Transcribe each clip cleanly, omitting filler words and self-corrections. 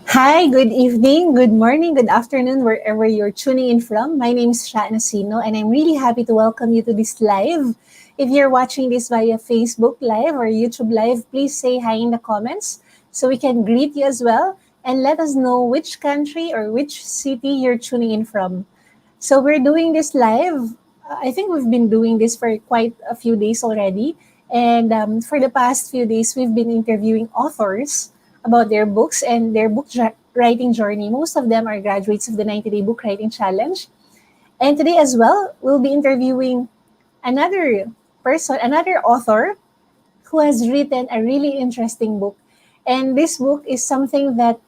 Hi, good evening, good morning, good afternoon, wherever you're tuning in from. My name is Sha Nacino, and I'm really happy to welcome you to this live. If you're watching this via Facebook Live or YouTube Live, please say hi in the comments so we can greet you as well and let us know which country or which city you're tuning in from. So we're doing this live. I think we've been doing this for quite a few days already. And for the past few days, we've been interviewing authors about their books and their writing journey. Most of them are graduates of the 90-Day Book Writing Challenge. And today as well, we'll be interviewing another person, another author who has written a really interesting book. And this book is something that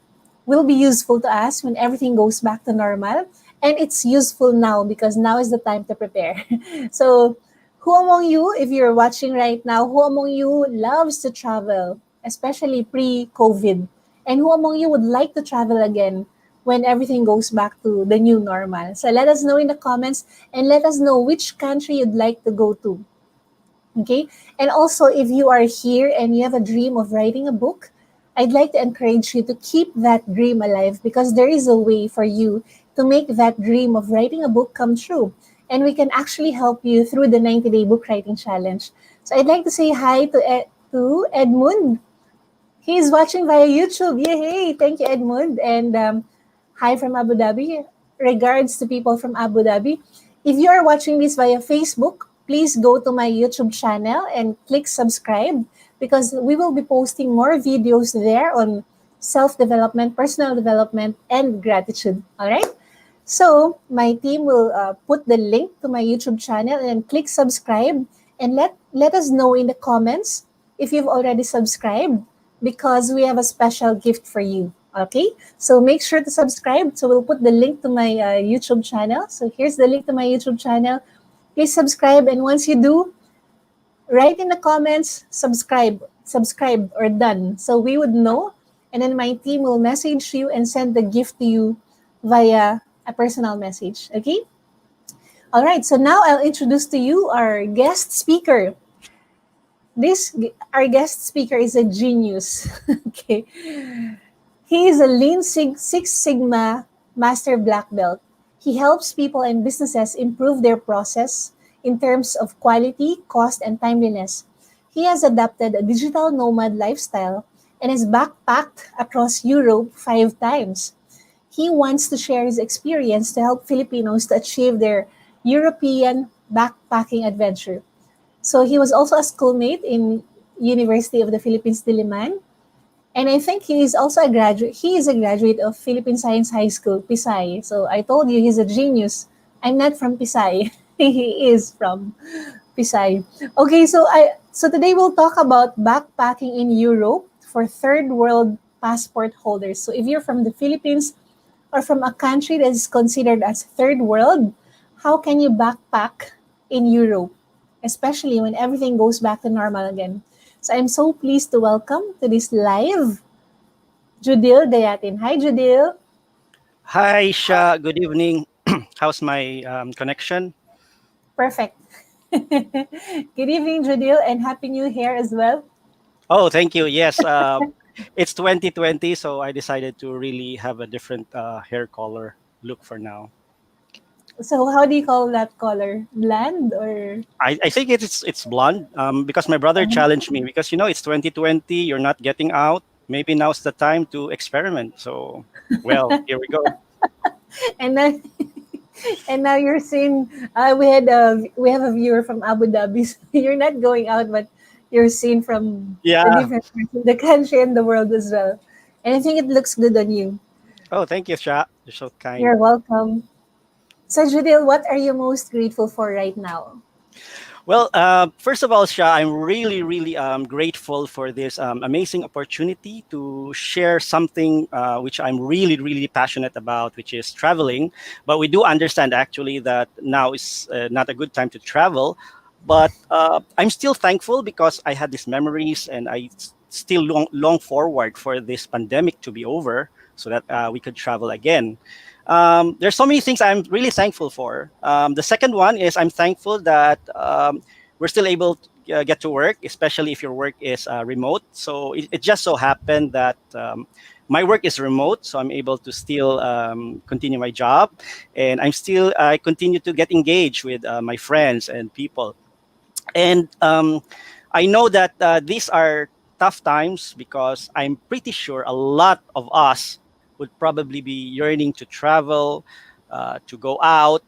will be useful to us when everything goes back to normal. And it's useful now because now is the time to prepare. So, who among you, if you're watching right now, who among you loves to travel, especially pre COVID? And who among you would like to travel again when everything goes back to the new normal? So, let us know in the comments and let us know which country you'd like to go to. Okay. And also, if you are here and you have a dream of writing a book, I'd like to encourage you to keep that dream alive because there is a way for you to make that dream of writing a book come true. And we can actually help you through the 90-Day Book Writing Challenge. So I'd like to say hi to Edmund. He's watching via YouTube. Yay! Thank you, Edmund. And hi from Abu Dhabi. Regards to people from Abu Dhabi. If you are watching this via Facebook, please go to my YouTube channel and click subscribe because we will be posting more videos there on self-development, personal development, and gratitude. All right? So my team will put the link to my YouTube channel and click subscribe and let us know in the comments if you've already subscribed because we have a special gift for you. Okay, so make sure to subscribe. So we'll put the link to my YouTube channel. So here's the link to my YouTube channel. Please subscribe, and once you do, write in the comments subscribe or done, so we would know, and then my team will message you and send the gift to you via a personal message. Okay. All right. So now I'll introduce to you our guest speaker. This our guest speaker is a genius. Okay. He is a Lean Six Sigma Master Black Belt. He helps people and businesses improve their process in terms of quality, cost, and timeliness. He has adopted a digital nomad lifestyle and has backpacked across Europe 5 times. He wants to share his experience to help Filipinos to achieve their European backpacking adventure. So he was also a schoolmate in University of the Philippines, Diliman, and I think he is also a graduate. He is a graduate of Philippine Science High School, Pisay. So I told you he's a genius. I'm not from Pisay. He is from Pisay. Okay, so today we'll talk about backpacking in Europe for third world passport holders. So if you're from the Philippines or from a country that is considered as third world, how can you backpack in Europe, especially when everything goes back to normal again? So I'm so pleased to welcome to this live Jodl Gayatin. Hi, Jodl. Hi, Sha. Good evening. How's my connection? Perfect. Good evening, Jodl, and Happy New Year as well. Oh, thank you. Yes, it's 2020, so I decided to really have a different hair color look for now. So how do you call that color? Blonde or I think it's blonde because my brother challenged me because it's 2020, you're not getting out. Maybe now's the time to experiment. So, well, here we go. and then and now you're seeing we have a viewer from Abu Dhabi. So you're not going out, but you're seen from the Yeah. different parts of the country and the world as well. And I think it looks good on you. Oh, thank you, Sha. You're so kind. You're welcome. So Judil, what are you most grateful for right now? Well, first of all, Sha, I'm really, really grateful for this amazing opportunity to share something which I'm really, really passionate about, which is traveling. But we do understand actually that now is not a good time to travel. But I'm still thankful because I had these memories and still long forward for this pandemic to be over so that we could travel again. There's so many things I'm really thankful for. The second one is I'm thankful that we're still able to get to work, especially if your work is remote. So it just so happened that my work is remote, so I'm able to still continue my job, and I continue to get engaged with my friends and people. And I know that these are tough times because I'm pretty sure a lot of us would probably be yearning to travel, to go out.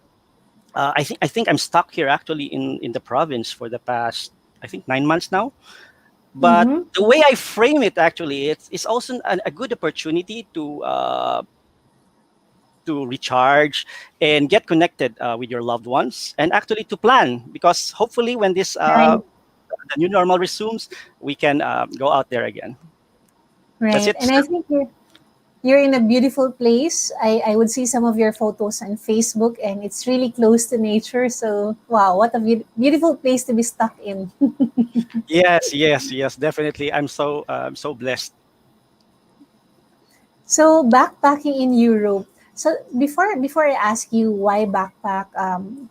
I think I'm stuck here actually in the province for the past, I think, 9 months now. But Mm-hmm. the way I frame it, actually, it's also a good opportunity to recharge and get connected with your loved ones, and actually to plan, because hopefully when this Right. the new normal resumes, we can go out there again. That's Right. it. And I think you're in a beautiful place. I would see some of your photos on Facebook, and it's really close to nature. So, wow, what a beautiful place to be stuck in. Yes, yes, yes, definitely. I'm so blessed. So, backpacking in Europe. So, before I ask you why backpack,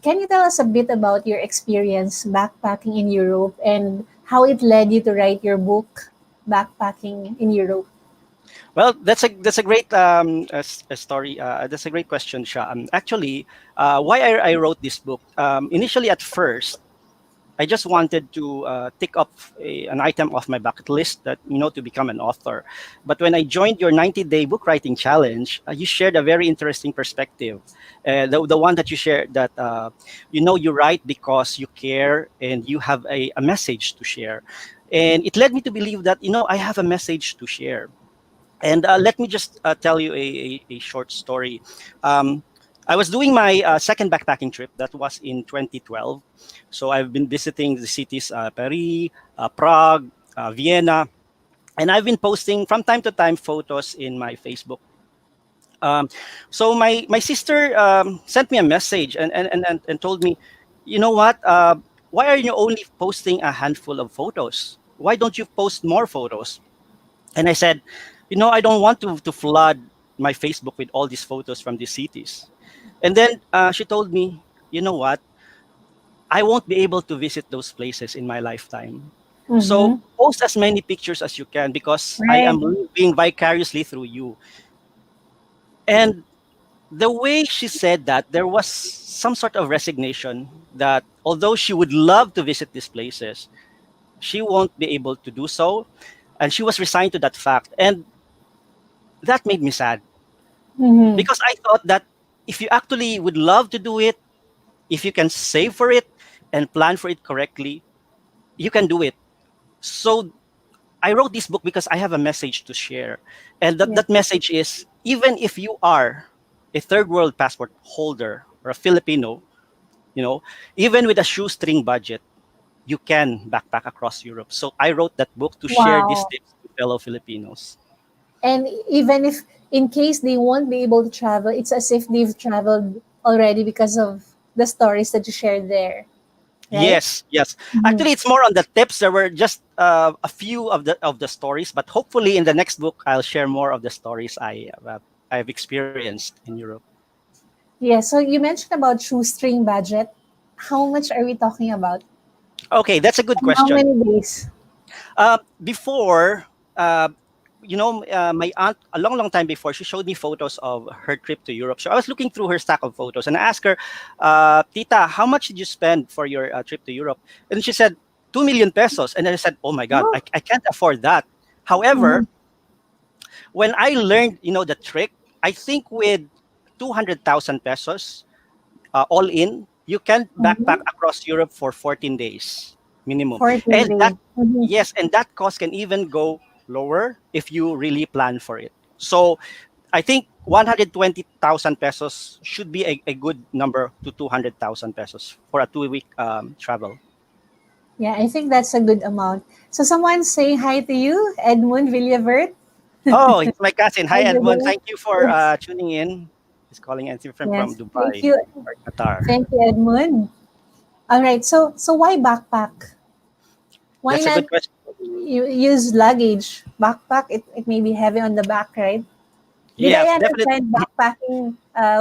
can you tell us a bit about your experience backpacking in Europe and how it led you to write your book, Backpacking in Europe? Well, that's a great a story. That's a great question, Sha. Actually, why I wrote this book. Initially, at first, I just wanted to tick off an item off my bucket list, that, to become an author. But when I joined your 90-day book writing challenge, you shared a very interesting perspective. The one that you shared, that you write because you care and you have a message to share, and it led me to believe that I have a message to share. And let me just tell you a short story. Um, I was doing my second backpacking trip. That was in 2012. So I've been visiting the cities, Paris, Prague, Vienna, and I've been posting from time to time photos in my Facebook. Um, so my sister sent me a message, and told me, you know what? Why are you only posting a handful of photos? Why don't you post more photos? And I said, I don't want to flood my Facebook with all these photos from these cities. And then she told me, you know what? I won't be able to visit those places in my lifetime. So Mm-hmm. post as many pictures as you can, because I Right. am living vicariously through you. And the way she said that, there was some sort of resignation that although she would love to visit these places, she won't be able to do so. And she was resigned to that fact. And that made me sad, Mm-hmm. because I thought that if you actually would love to do it, if you can save for it and plan for it correctly, you can do it. So I wrote this book because I have a message to share. And Yeah. that message is, even if you are a third world passport holder or a Filipino, you know, even with a shoestring budget, you can backpack across Europe. So I wrote that book to share these Wow. tips to fellow Filipinos. And even if, in case they won't be able to travel, it's as if they've traveled already because of the stories that you shared there, right? Yes, yes. Mhm. Actually, it's more on the tips. There were just a few of the stories, but hopefully in the next book, I'll share more of the stories I've experienced in Europe. Yeah, so you mentioned about shoestring budget. How much are we talking about? Okay, that's a good And how question. many days? Before, uh, my aunt, a long, long time before, she showed me photos of her trip to Europe. So I was looking through her stack of photos, and I asked her, Tita, how much did you spend for your trip to Europe? And she said, 2 million pesos. And then I said, oh my God, Oh, I can't afford that. However, mhm, when I learned, the trick, I think with 200,000 pesos, all in, you can backpack mhm. across Europe for 14 days minimum. 14 And that, days. Mhm. yes, and that cost can even go lower if you really plan for it. So I think 120,000 pesos should be a good number to 200,000 pesos for a 2 week travel. Yeah, I think that's a good amount. So someone's saying hi to you, Edmund Villavert. Oh, it's my cousin. Hi, Hi, good Edmund. day. Thank you for Yes, tuning in. He's calling in from yes. Thank Dubai you. or Qatar. Thank you, Edmund. All right. So why backpack? Why That's a not good question. you use luggage? Backpack, it may be heavy on the back, right? Did I Yes, definitely. understand backpacking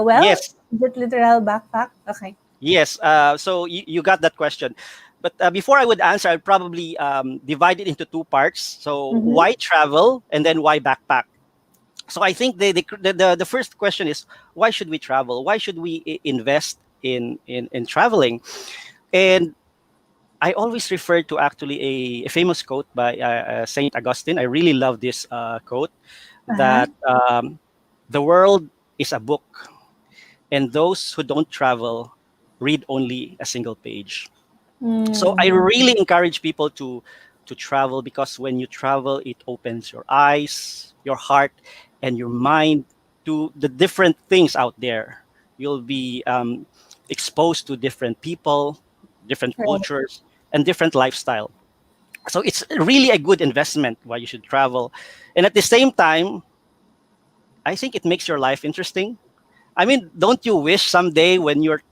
well? Yes, Is it literal backpack? Okay. yes. So you got that question. But before I would answer, I'd probably divide it into two parts. So Mm-hmm. why travel and then why backpack? So I think the first question is, why should we travel? Why should we invest in traveling? And I always refer to actually a famous quote by Saint Augustine. I really love this quote, Uh-huh. that the world is a book, and those who don't travel read only a single page. So I Mm. really encourage people to travel, because when you travel, it opens your eyes, your heart, and your mind to the different things out there. You'll be exposed to different people, different Right. cultures, and different lifestyle. So it's really a good investment why you should travel. And at the same time, I think it makes your life interesting. I mean, don't you wish someday when you're,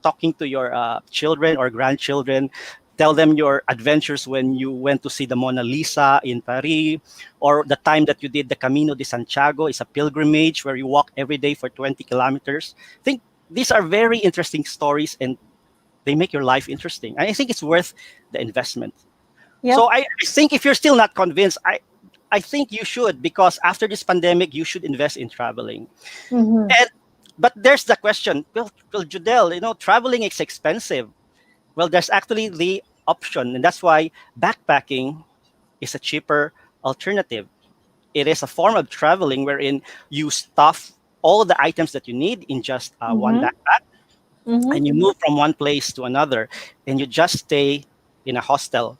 talking to your children or grandchildren, tell them your adventures when you went to see the Mona Lisa in Paris, or the time that you did the Camino de Santiago, is a pilgrimage where you walk every day for 20 kilometers. I think these are very interesting stories, and they make your life interesting. And I think it's worth the investment. So Yep. I think if you're still not convinced, I think you should, because after this pandemic, you should invest in traveling. Mm-hmm. And but there's the question, well, Jodel, traveling is expensive. Well, there's actually the option, and that's why backpacking is a cheaper alternative. It is a form of traveling wherein you stuff all the items that you need in just one Mm-hmm. backpack, Mm-hmm. and you move from one place to another, and you just stay in a hostel,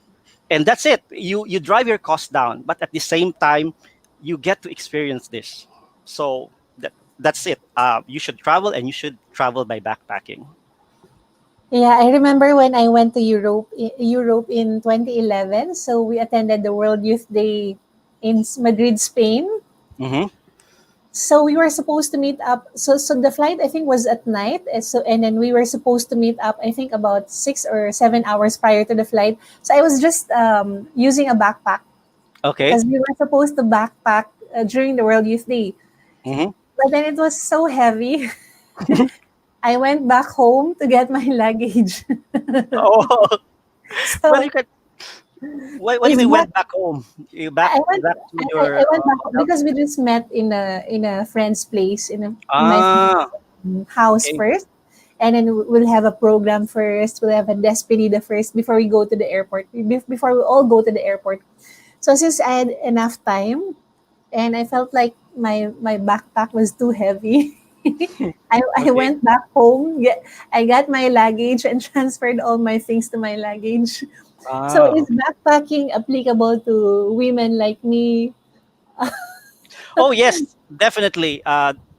and that's it. You drive your costs down, but at the same time, you get to experience this. So that's it. You should travel, and you should travel by backpacking. Yeah, I remember when I went to Europe in 2011. So we attended the World Youth Day in Madrid, Spain. Hmm. So we were supposed to meet up. So the flight I think was at night. And then we were supposed to meet up. I think about 6 or 7 hours prior to the flight. So I was just using a backpack Okay. because we were supposed to backpack during the World Youth Day. Hmm. But then it was so heavy. I went back home to get my luggage. Oh, well, So you can. What do you it's mean back. went back home? You I went. back to I your went back hotel? because we just met in a friend's place in my Ah, house okay. first, and then we'll have a program first. We'll have a despedida first before we go to the airport. Before we all go to the airport. So since I had enough time, and I felt like my backpack was too heavy, I Okay. went back home. I got my luggage and transferred all my things to my luggage. So Ah, is backpacking applicable to women like me? oh yes, definitely.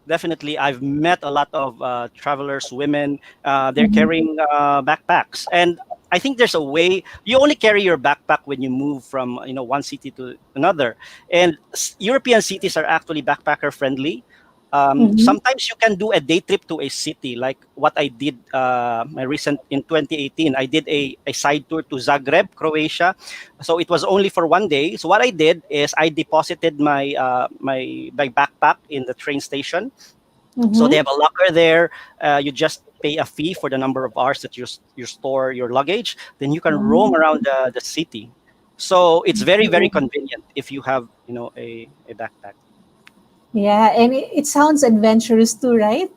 Definitely, I've met a lot of travelers, women. They're Mhm. carrying backpacks, and I think there's a way. You only carry your backpack when you move from one city to another, and European cities are actually backpacker friendly. Mhm. Sometimes you can do a day trip to a city, like what I did. My recent in 2018, I did a side tour to Zagreb, Croatia. So it was only for one day. So what I did is I deposited my backpack in the train station. So they Mhm. have a locker there. You just pay a fee for the number of hours that you store your luggage. Then you can roam Oh. around the city. So it's very very convenient if you have a backpack. Yeah, and it sounds adventurous too, right?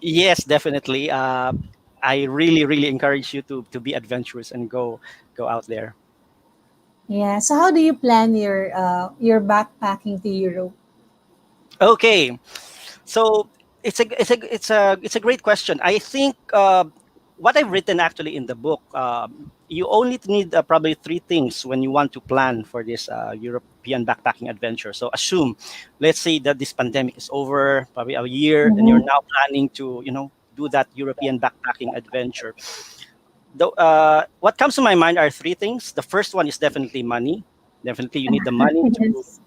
Yes, definitely. I really really encourage you to be adventurous and go out there. Yeah. So how do you plan your backpacking to Europe? Okay. So it's a great question. I think what I've written actually in the book, you only need probably three things when you want to plan for this European backpacking adventure. So assume, let's say that this pandemic is over, probably a year, and you're Mhm. now planning to do that European backpacking adventure. What comes to my mind are three things. The first one is definitely money. Definitely, you need the money to Yes.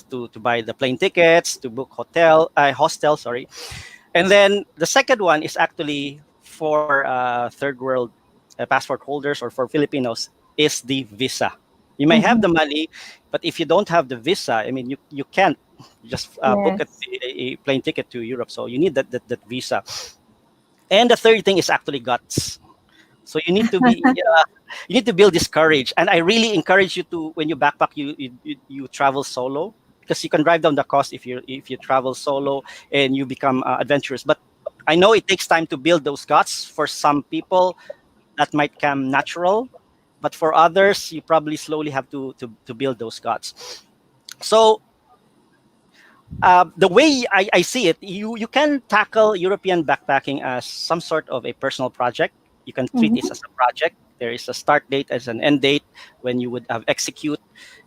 to buy the plane tickets, to book hostel, sorry. And then the second one is actually for third world passport holders or for Filipinos is the visa. You may have Mhm. the money, but if you don't have the visa, I mean, you can't just book Yes. a plane ticket to Europe. So you need that visa. And the third thing is actually guts. So you need to build this courage. And I really encourage you to, when you backpack, you travel solo. because you can drive down the cost if you travel solo and you become adventurous. But I know it takes time to build those guts. For some people, that might come natural, but for others, you probably slowly have to build those guts. So the way I see it, you can tackle European backpacking as some sort of a personal project. You can treat this Mm-hmm. as a project. There is a start date as an end date when you would have execute,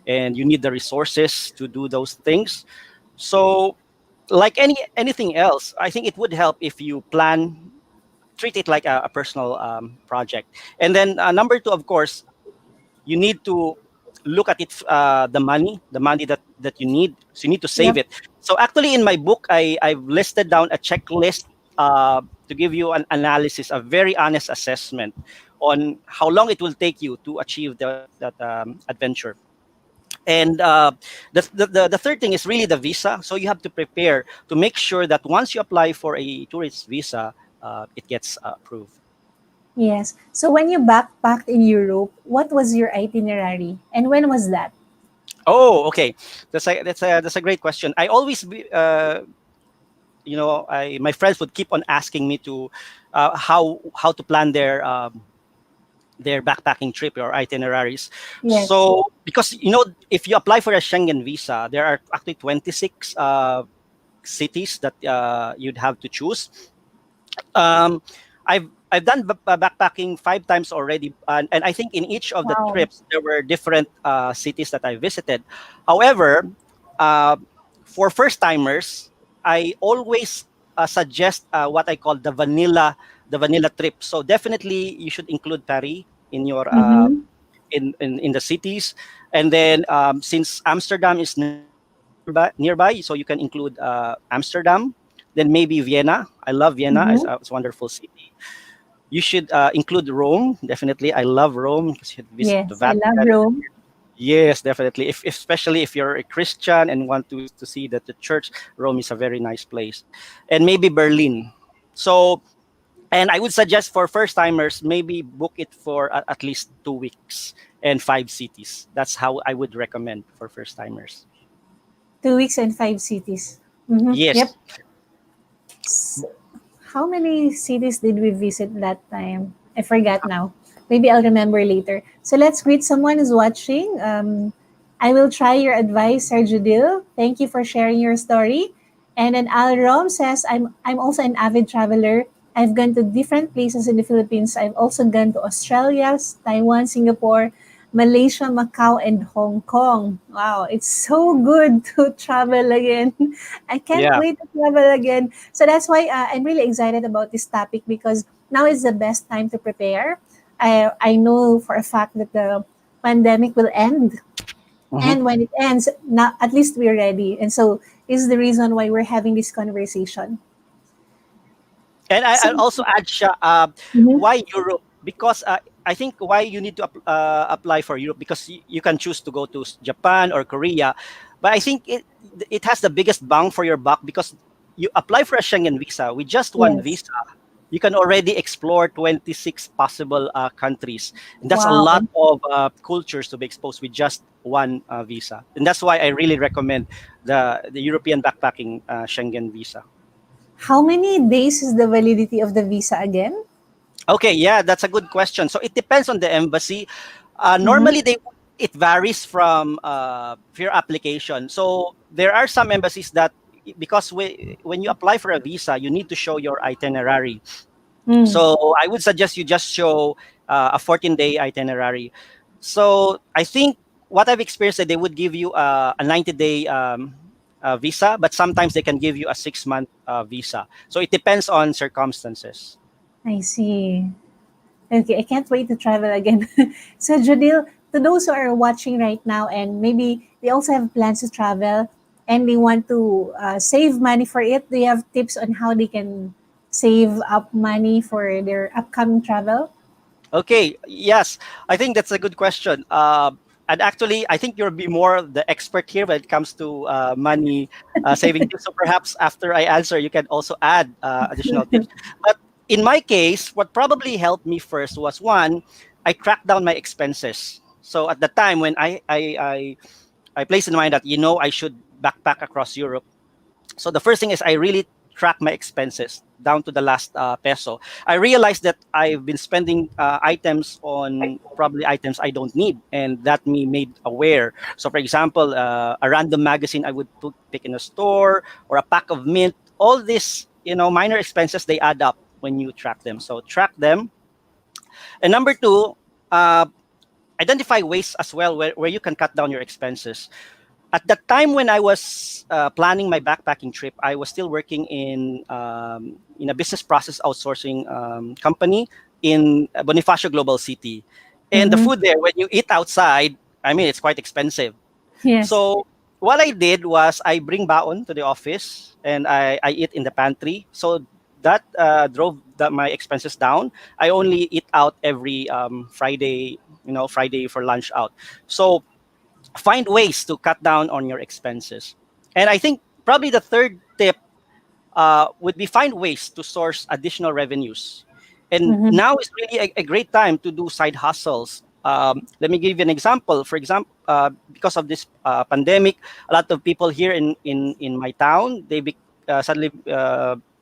and you need the resources to do those things. So, like anything else, I think it would help if you plan, treat it like a personal project. And then number two, of course, you need to look at it, the money that you need, so you need to save Yep. it. So actually in my book, I've listed down a checklist to give you an analysis, a very honest assessment on how long it will take you to achieve that adventure. And the third thing is really the visa. So you have to prepare to make sure that once you apply for a tourist visa, it gets approved. Yes. So when you backpacked in Europe, what was your itinerary and when was that? Oh, okay. That's a great question. I always I my friends would keep on asking me to how to plan their backpacking trip or itineraries. Yes. So because if you apply for a Schengen visa, there are actually 26 cities that you'd have to choose. Um, I've done backpacking 5 times already, and I think in each of the Wow. trips there were different cities that I visited. However, uh, for first timers, I always suggest what I call the vanilla trip. So definitely you should include Paris in your Mm-hmm. in the cities, and then since Amsterdam is nearby, so you can include Amsterdam. Then maybe Vienna. I love Vienna. Mm-hmm. It's a wonderful city. You should include Rome. Definitely, I love Rome because you visit the Yes, I love Vatican. Rome. Yes, definitely. Especially if you're a Christian and want to see that the church, Rome is a very nice place, and maybe Berlin. So, and I would suggest for first timers, maybe book it for at least 2 weeks and 5 cities. That's how I would recommend for first timers. 2 weeks and 5 cities. Mm-hmm. Yep. Yes. S- How many cities did we visit that time? I forgot now. Maybe I'll remember later. So let's greet someone who's watching. I will try your advice, Sir Judil. Thank you for sharing your story. And then Alrom says, I'm also an avid traveler. I've gone to different places in the Philippines. I've also gone to Australia, Taiwan, Singapore, Malaysia, Macau, and Hong Kong. Wow, it's so good to travel again. I can't Yeah. wait to travel again. So that's why I'm really excited about this topic because now is the best time to prepare. I know for a fact that the pandemic will end. Mhm. And when it ends, now at least we're ready. And so is the reason why we're having this conversation. And So, I'll also add, mhm, why Europe? Because I think why you need to apply for Europe, because you can choose to go to Japan or Korea, but I think it has the biggest bang for your buck because you apply for a Schengen visa with just one yes. visa. You can already explore 26 possible countries, and that's a lot Wow. of cultures to be exposed with just one visa. And that's why I really recommend the European backpacking Schengen visa. How many days is the validity of the visa again? Okay, yeah, that's a good question. So it depends on the embassy. Mm-hmm. Normally, it varies from for your application. So there are some embassies that because when you apply for a visa, you need to show your itinerary. Mm, So I would suggest you just show a 14-day itinerary. So I think what I've experienced that they would give you a 90-day visa, but sometimes they can give you a 6-month visa. So it depends on circumstances. I see. Okay, I can't wait to travel again. So, Jadil, to those who are watching right now and maybe they also have plans to travel and they want to save money for it, do you have tips on how they can save up money for their upcoming travel? Okay, yes, I think that's a good question. And actually, I think you'll be more the expert here when it comes to money saving tips. So perhaps after I answer, you can also add additional tips. But in my case, what probably helped me first was one, I tracked down my expenses. So at the time when I placed in mind that I should backpack across Europe. So the first thing is I really track my expenses down to the last peso. I realized that I've been spending items on probably items I don't need, and that me made aware. So, for example, a random magazine I would pick in a store, or a pack of mint. All these, minor expenses, they add up when you track them. So track them. And number two, uh, identify ways as well where you can cut down your expenses. At the time when I was planning my backpacking trip, I was still working in a business process outsourcing company in Bonifacio Global City, and the Mm-hmm. food there, when you eat outside, I mean, it's quite expensive. Yes. So what I did was I bring baon to the office and I eat in the pantry. So that drove my expenses down. I only eat out every Friday, Friday for lunch out. So find ways to cut down on your expenses. And I think probably the third tip would be find ways to source additional revenues. And Mm-hmm. now is really a great time to do side hustles. Let me give you an example. For example, because of this pandemic, a lot of people here in my town, suddenly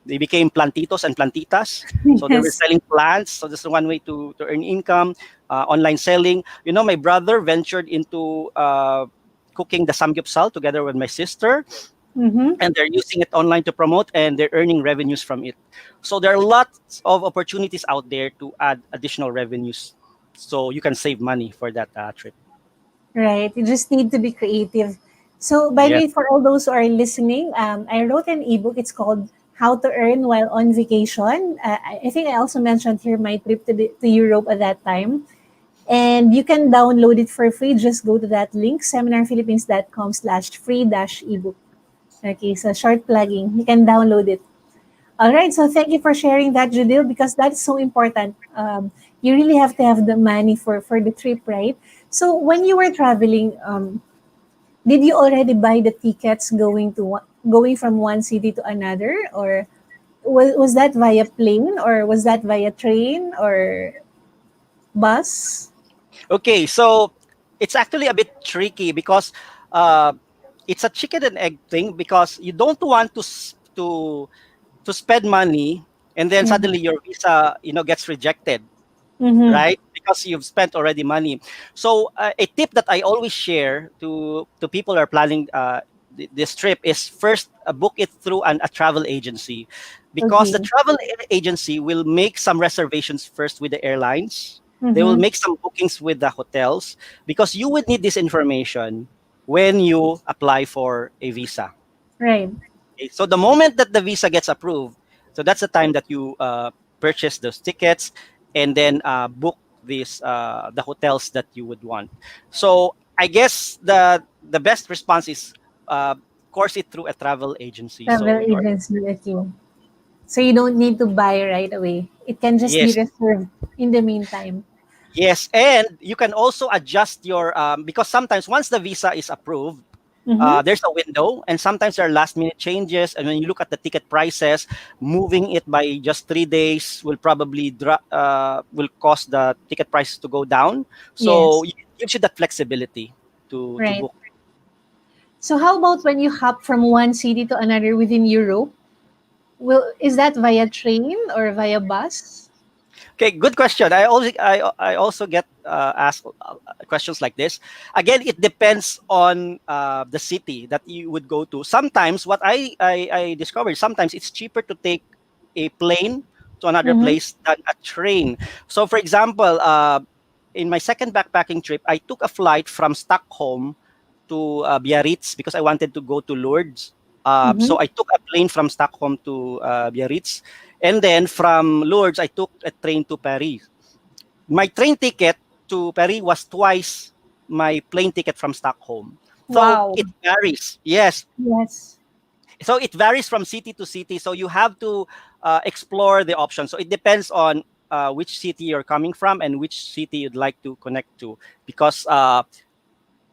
they became plantitos and plantitas. So they were Yes. selling plants. So this is one way to earn income. Online selling. My brother ventured into cooking the samgyeopsal together with my sister, Mm-hmm. and they're using it online to promote, and they're earning revenues from it. So there are lots of opportunities out there to add additional revenues, so you can save money for that trip. Right. You just need to be creative. So, by the Yes. way, for all those who are listening, I wrote an ebook. It's called How to Earn While on Vacation. I think I also mentioned here my trip to Europe at that time. And you can download it for free. Just go to that link, seminarphilippines.com/free dash ebook. Okay, so short plugging. You can download it. All right, so thank you for sharing that, Judil, because that's so important. You really have to have the money for the trip, right? So when you were traveling, did you already buy the tickets going from one city to another, or was that via plane, or was that via train or bus? Okay, so it's actually a bit tricky because uh, it's a chicken and egg thing, because you don't want to spend money and then Mm-hmm. suddenly your visa gets rejected, Mm-hmm. right? Because you've spent already money. So a tip that I always share to people who are planning this trip is first book it through a travel agency, because the Okay. agency will make some reservations first with the airlines. They will Mm-hmm. make some bookings with the hotels, because you would need this information when you apply for a visa. Right. Okay, so the moment that the visa gets approved, so that's the time that you purchase those tickets, and then book the hotels that you would want. So I guess the best response is course it through a travel agency. Travel So you're agency at you. So you don't need to buy right away. It can just be yes. reserved in the meantime. Yes, and you can also adjust your because sometimes once the visa is approved, Mm-hmm. there's a window, and sometimes there are last minute changes. And when you look at the ticket prices, moving it by just 3 days will probably will cause the ticket prices to go down. So Yes. it gives you that flexibility to Right. book. So how about when you hop from one city to another within Europe? Is that via train or via bus? Okay, good question. I also get asked questions like this. Again, it depends on the city that you would go to. Sometimes what I discovered, sometimes it's cheaper to take a plane to another Mm-hmm. place than a train. So, for example, in my second backpacking trip, I took a flight from Stockholm to Biarritz because I wanted to go to Lourdes. Mm-hmm. So I took a plane from Stockholm to Biarritz, and then from Lourdes I took a train to Paris. My train ticket to Paris was twice my plane ticket from Stockholm. So Wow. it varies. Yes, Yes. so it varies from city to city. So you have to explore the options. So it depends on which city you're coming from and which city you'd like to connect to, because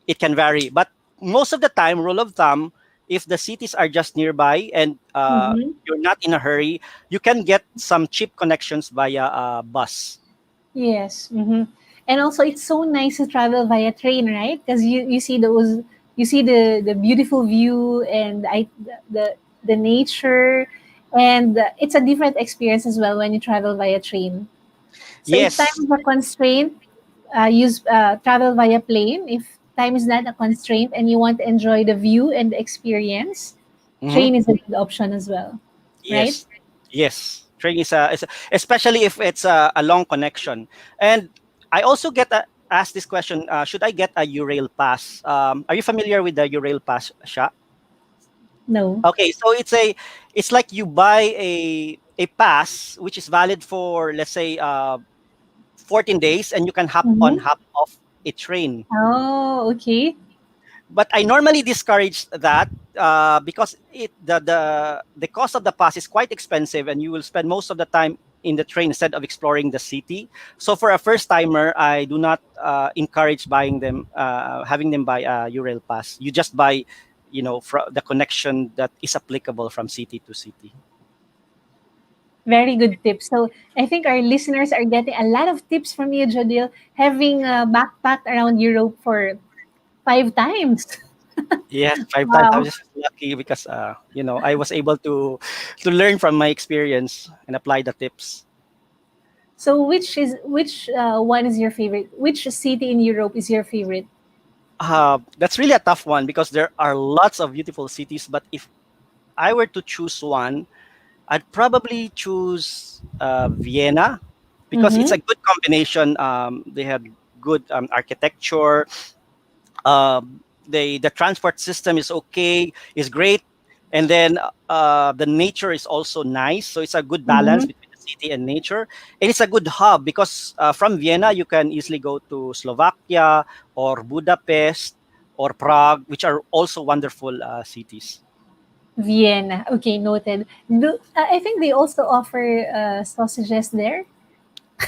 it can vary. But most of the time, rule of thumb, if the cities are just nearby and Mm-hmm. you're not in a hurry, you can get some cheap connections via bus. Yes. Mm-hmm. And also, it's so nice to travel via train, right? Because you see those you see the beautiful view and the nature, and it's a different experience as well when you travel via train. So if time Yes. is a constraint, use travel via plane. If time is not a constraint and you want to enjoy the view and the experience, Hmm. train is a good option as well, right? Yes. Yes. Train especially if it's a long connection. And I also asked this question: should I get a Eurail pass? Are you familiar with the Eurail pass, Sha? No. Okay, so it's like you buy a pass which is valid for, let's say, 14 days, and you can hop on, Mm-hmm. hop off a train. Oh, okay. But I normally discourage that, because the cost of the pass is quite expensive, and you will spend most of the time in the train instead of exploring the city. So for a first timer, I do not encourage buying them, having them buy a Eurail pass. You just buy, the connection that is applicable from city to city. Very good tips. So I think our listeners are getting a lot of tips from you, Jodil, having backpacked around Europe for 5 times. Yes, 5 times. I Wow. was just lucky because I was able to learn from my experience and apply the tips. So which one is your favorite? Which city in Europe is your favorite? That's really a tough one because there are lots of beautiful cities. But if I were to choose one, I'd probably choose Vienna because it's Mm-hmm. a good combination. They have good architecture. The transport system is okay, is great, and then the nature is also nice. So it's a good balance Mm-hmm. between the city and nature, and it's a good hub because from Vienna you can easily go to Slovakia or Budapest or Prague, which are also wonderful cities. Vienna. Okay, noted. I think they also offer sausages there.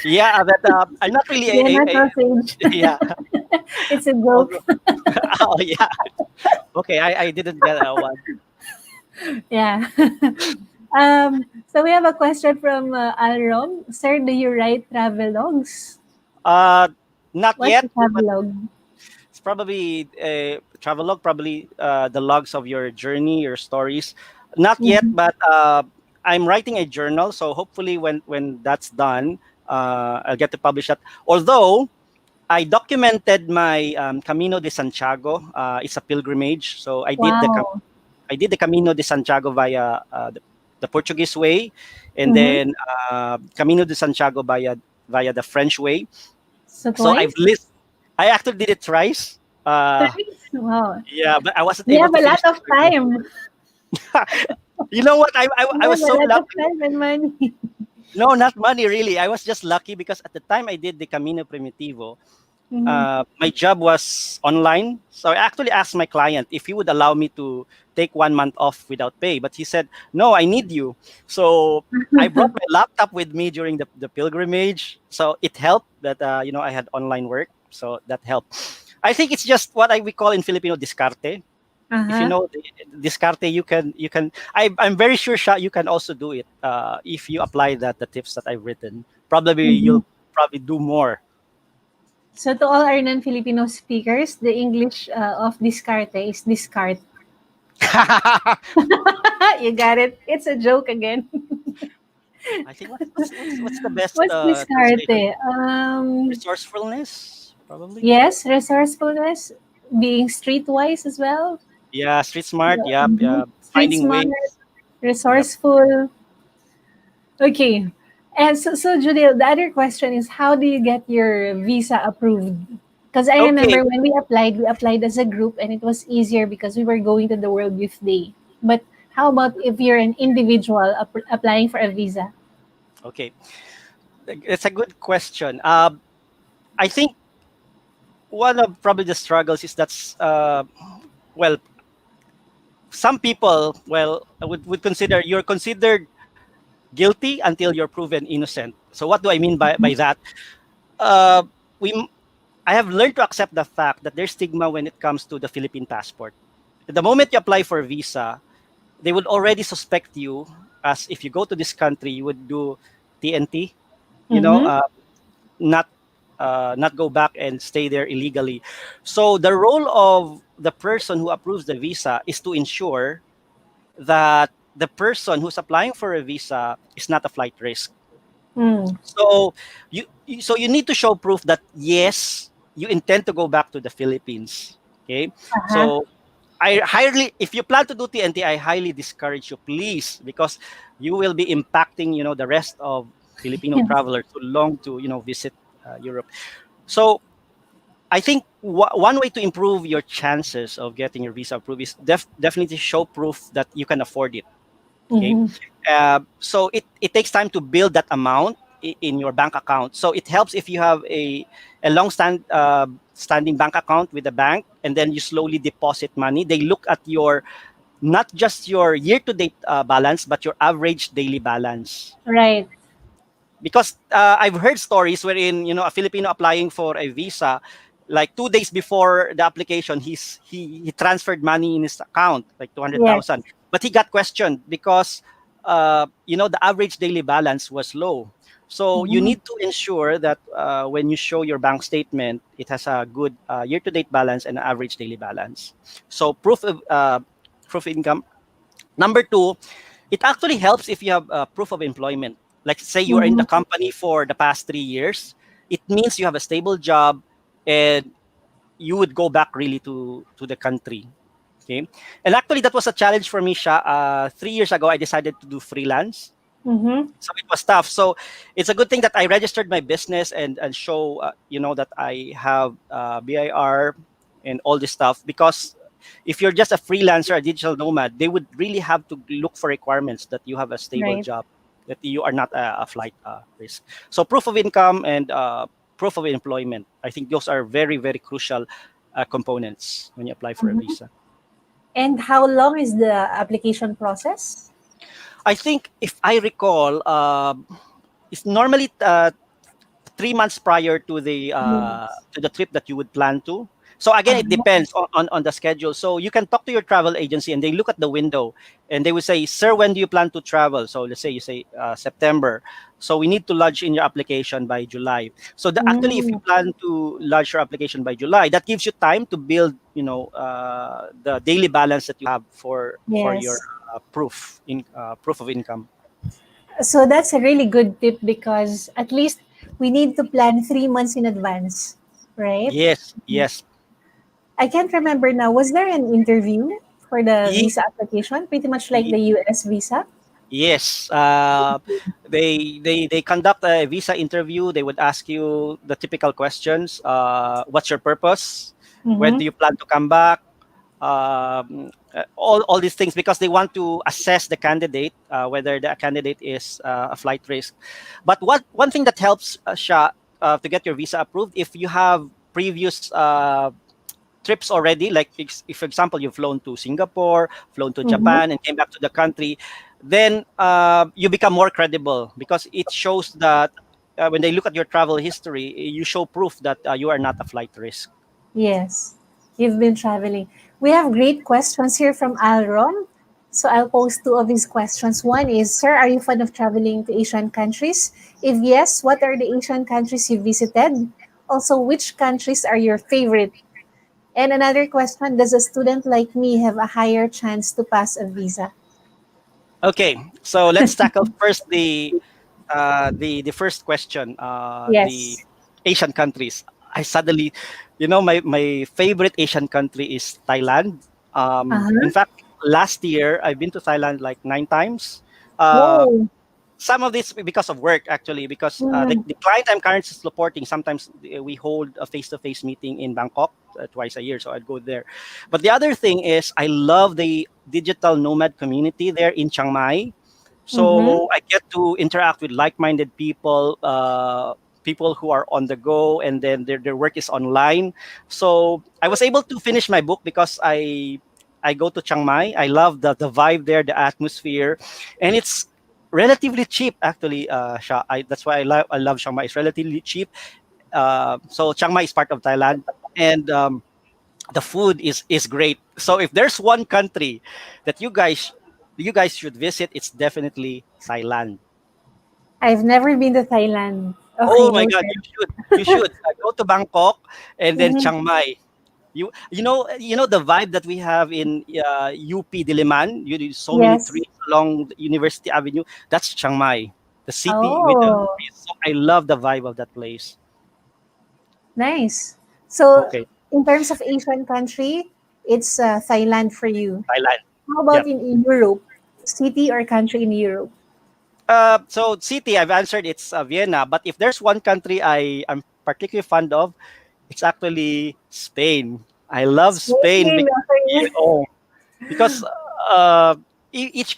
Yeah, but I'm not really Vienna sausage. yeah. It's a joke. Although, oh yeah, okay, I didn't get that one. Yeah. So we have a question from Alrom. Sir, do you write travelogues? Uh, Not What's yet. a travelogue? It's probably a travelogue, probably the logs of your journey, your stories. Not yet, Mm-hmm. but I'm writing a journal, so hopefully when that's done, I'll get to publish that. Although I documented my Camino de Santiago. It's a pilgrimage, so Wow. I did the Camino de Santiago via the Portuguese way, and Mm-hmm. then Camino de Santiago via the French way. So So twice? I actually did it twice. Twice? Wow. Yeah, but I wasn't You able have to a finish lot the of journey. time. You know what? I You have was a so lot of lucky. time and money. No, not money really. I was just lucky because at the time I did the Camino Primitivo, Mm-hmm. my job was online. So I actually asked my client if he would allow me to take 1 month off without pay. But he said, no, I need you. So I brought my laptop with me during the pilgrimage. So it helped that, I had online work. So that helped. I think it's just what we call in Filipino discarte. If you Uh-huh. know discarte, you can. I'm very sure, Sha, you can also do it. If you apply the tips that I've written, probably Mm-hmm. you'll probably do more. So to all our non-Filipino speakers, the English of discarte is discard. You got it. It's a joke again. I think what's the best What's translation? discarte? Resourcefulness, probably. Yes, resourcefulness, being streetwise as well. Yeah, street smart. Yep. Mhm. Street Finding smart, ways. Yep. resourceful. Okay. And so Judith, the other question is how do you get your visa approved? Because I Okay. remember when we applied as a group and it was easier because we were going to the World Youth Day. But how about if you're an individual applying for a visa? Okay. It's a good question. I think one of probably the struggles is that's well, some people would consider you're considered guilty until you're proven innocent. So what do I mean by that? Uh, we I have learned to accept the fact that there's stigma when it comes to the Philippine passport. The moment you apply for a visa, they would already suspect you as if you go to this country, you would do TNT, you know, Mm-hmm. not. not go back and stay there illegally. So the role of the person who approves the visa is to ensure that the person who's applying for a visa is not a flight risk. Mm. So you need to show proof that yes, you intend to go back to the Philippines. Okay, Uh-huh. so I highly, if you plan to do TNT, I highly discourage you, please, because you will be impacting, the rest of Filipino Yes. travelers who long to, visit Europe. So I think one way to improve your chances of getting your visa approved is definitely show proof that you can afford it. Okay, Mm-hmm. so it takes time to build that amount in your bank account. So it helps if you have a standing bank account with the bank, and then you slowly deposit money. They look at your, not just your year to date balance, but your average daily balance. Right. Because I've heard stories wherein, a Filipino applying for a visa, like 2 days before the application, he transferred money in his account, like Yes. 200,000, but he got questioned because the average daily balance was low. So you Mm-hmm. need to ensure that when you show your bank statement, it has a good year-to-date balance and average daily balance. So proof of income. Number two, it actually helps if you have proof of employment. Like say you are in the Mm-hmm. company for the past 3 years, it means you have a stable job, and you would go back really to the country. Okay, and actually that was a challenge for me. 3 years ago, I decided to do freelance, Mm-hmm. so it was tough. So it's a good thing that I registered my business and show that I have BIR and all this stuff, because if you're just a freelancer, a digital nomad, they would really have to look for requirements that you have a stable Right. job, that you are not a flight risk. So proof of income and proof of employment, I think those are very, very crucial components when you apply for a Mm-hmm. visa. And how long is the application process? I think if I recall, it's normally 3 months prior to the trip that you would plan to. So again, it Uh-huh. depends on the schedule. So you can talk to your travel agency, and they look at the window, and they will say, "Sir, when do you plan to travel?" So let's say you say September. So we need to lodge in your application by July. So actually, if you Mm. plan to lodge your application by July, that gives you time to build, the daily balance that you have for your Yes. proof of income. So that's a really good tip because at least we need to plan 3 months in advance, right? Yes, yes. I can't remember now. Was there an interview for the visa application? Pretty much like the US visa? Yes, they conduct a visa interview. They would ask you the typical questions. What's your purpose? When Mm-hmm. do you plan to come back? All these things, because they want to assess the candidate, whether the candidate is a flight risk. But one thing that helps, to get your visa approved, if you have previous trips already, like if, for example, you've flown to Singapore, flown to Mm-hmm. Japan, and came back to the country, then you become more credible, because it shows that when they look at your travel history, you show proof that you are not a flight risk. Yes. You've been traveling. We have great questions here from Alrom. So I'll post two of his questions. One is, Sir, are you fond of traveling to Asian countries? If yes, what are the Asian countries you visited? Also, which countries are your favorite? And another question, does a student like me have a higher chance to pass a visa? Okay, so let's tackle first the first question, the Yes. Asian countries. I suddenly, my favorite Asian country is Thailand. In Uh-huh. fact, last year I've been to Thailand like 9 times. Uh, Whoa. some of this because of work, actually, because Mm. the client I'm currently supporting, sometimes we hold a face-to-face meeting in Bangkok twice a year, so I'd go there. But the other thing is, I love the digital nomad community there in Chiang Mai. Mm-hmm. So I get to interact with like-minded people, people who are on the go, and then their work is online. So I was able to finish my book because I go to Chiang Mai. I love the vibe there, the atmosphere, and it's relatively cheap, actually. That's why I love Chiang Mai. It's relatively cheap. So Chiang Mai is part of Thailand, and the food is great. So if there's one country that you guys should visit, it's definitely Thailand. I've never been to Thailand. Okay, Oh my no God, you sense. should. You should go to Bangkok and then Mhm. Chiang Mai. You know the vibe that we have in UP Diliman. So many Yes. trees along the University Avenue. That's Chiang Mai, the city with the Oh, trees. So I love the vibe of that place. nice. So, Okay, in terms of Asian country, it's Thailand for you. Thailand. How about Yep. in Europe? City or country in Europe? So city, I've answered it's Vienna. But if there's one country I'm particularly fond of, it's actually Spain. I love Spain Spain, okay. oh, because uh, each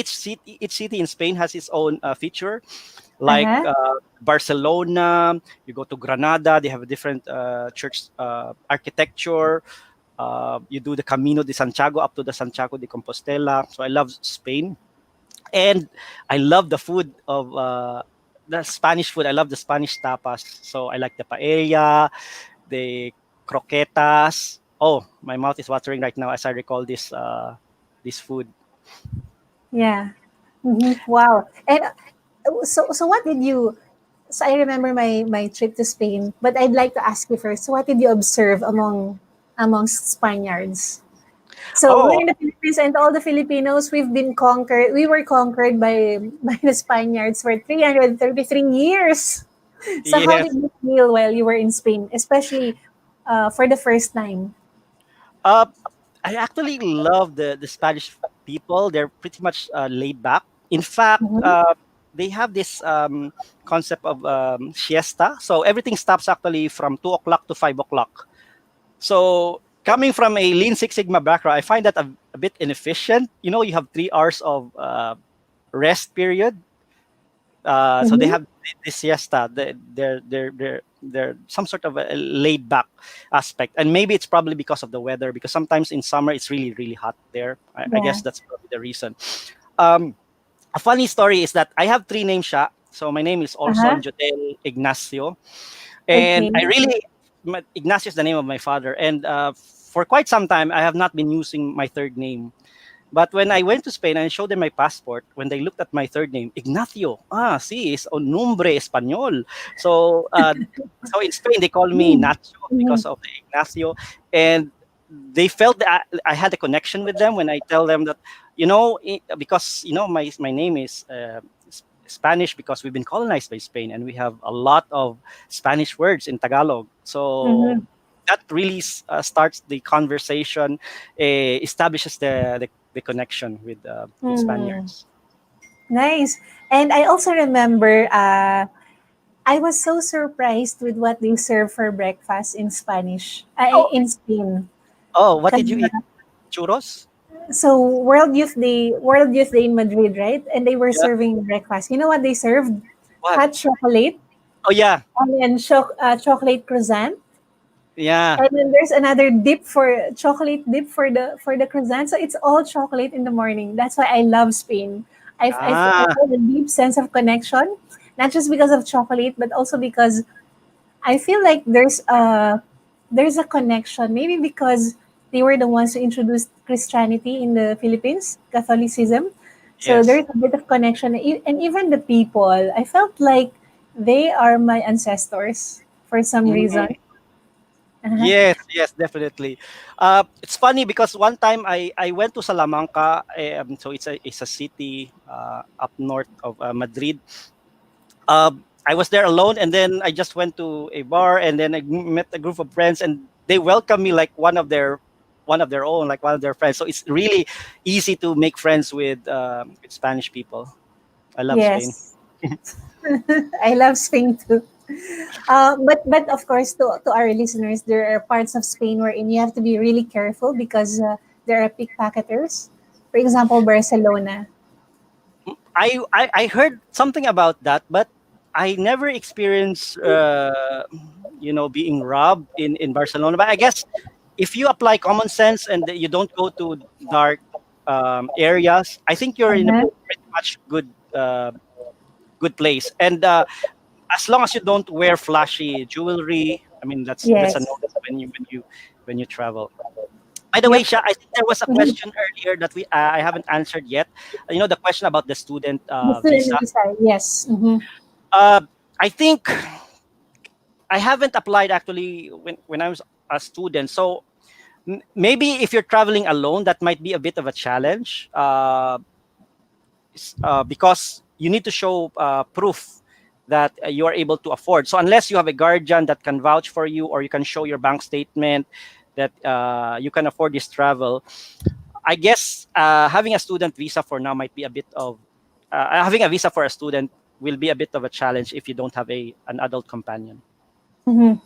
city in Spain has its own feature. Like Uh-huh. Barcelona, you go to Granada, they have a different church architecture. You do the Camino de Santiago up to the Santiago de Compostela. So I love Spain, and I love the food of the Spanish food. I love the Spanish tapas. So I like the paella, the croquetas. Oh, my mouth is watering right now as I recall this food. Yeah. Wow. And so what did you so I remember my trip to Spain, but I'd like to ask you first, what did you observe amongst Spaniards? So we're Oh, in the Philippines, and all the Filipinos, we were conquered by the Spaniards for 333 years. So how yes. did you feel while you were in Spain, especially for the first time? Uh, I actually love the Spanish people. They're pretty much laid back. In fact, Mhm. they have this concept of siesta. So everything stops actually from 2 o'clock to 5 o'clock. So coming from a Lean Six Sigma background, I find that a bit inefficient. You have 3 hours of rest period. So they Mhm. have this siesta. They're some sort of a laid back aspect, and maybe it's probably because of the weather. Because sometimes in summer it's really really hot there. I Yeah. guess that's probably the reason. Um, a funny story is that I have three names, Sha. So my name is also Uh-huh. Jodl Ignacio, and Okay. I really Ignacio is the name of my father, and for quite some time I have not been using my third name. But when I went to Spain and showed them my passport, when they looked at my third name, Ignacio, sí, es un nombre español. So, so in Spain they call me Mm. Nacho Mhm. because of the Ignacio, and they felt that I had a connection with them when I tell them that, because my name is Spanish because we've been colonized by Spain and we have a lot of Spanish words in Tagalog. So Mhm. that really starts the conversation, establishes the connection with Mm. Spaniards. Nice. And I also remember I was so surprised with what they serve for breakfast in Spanish, Oh, in Spain. oh, what 'Cause, did you eat? Churros? so World Youth Day in Madrid, right? And they were Yeah. serving breakfast. You know what they served? What? Hot chocolate, Oh, yeah. and then chocolate croissant. Yeah. And then there's another dip for chocolate dip for the croissant. So it's all chocolate in the morning. That's why I love Spain. I Ah, feel a deep sense of connection, not just because of chocolate, but also because I feel like there's a connection. Maybe because they were the ones who introduced Christianity in the Philippines, Catholicism. So yes. there's a bit of connection, and even the people. I felt like they are my ancestors for some reason. Mm. Uh-huh. Yes, yes, definitely. It's funny because one time I went to Salamanca, so it's a city up north of Madrid. I was there alone, and then I just went to a bar, and then I met a group of friends, and they welcomed me like one of their own, like one of their friends. So it's really easy to make friends with Spanish people. I love Spain. Yes, I love Spain too. But of course, to our listeners, there are parts of Spain wherein you have to be really careful because there are pickpocketers. For example, Barcelona. I heard something about that, but I never experienced being robbed in Barcelona. But I guess if you apply common sense and you don't go to dark areas, I think you're in a Uh-huh. pretty much good place. And as long as you don't wear flashy jewelry, I mean that's a Yes. no when you travel. By the way, Yep. Sha, I think there was a Mhm. question earlier that I haven't answered yet. The question about the student The visa. student visa. Yes. Mm-hmm. Uh, I think I haven't applied actually when I was a student. So maybe if you're traveling alone, that might be a bit of a challenge, because you need to show proof that you are able to afford. So unless you have a guardian that can vouch for you, or you can show your bank statement that you can afford this travel, I guess having a student visa for now might be a bit of having a visa for a student will be a bit of a challenge if you don't have an adult companion. Mhm.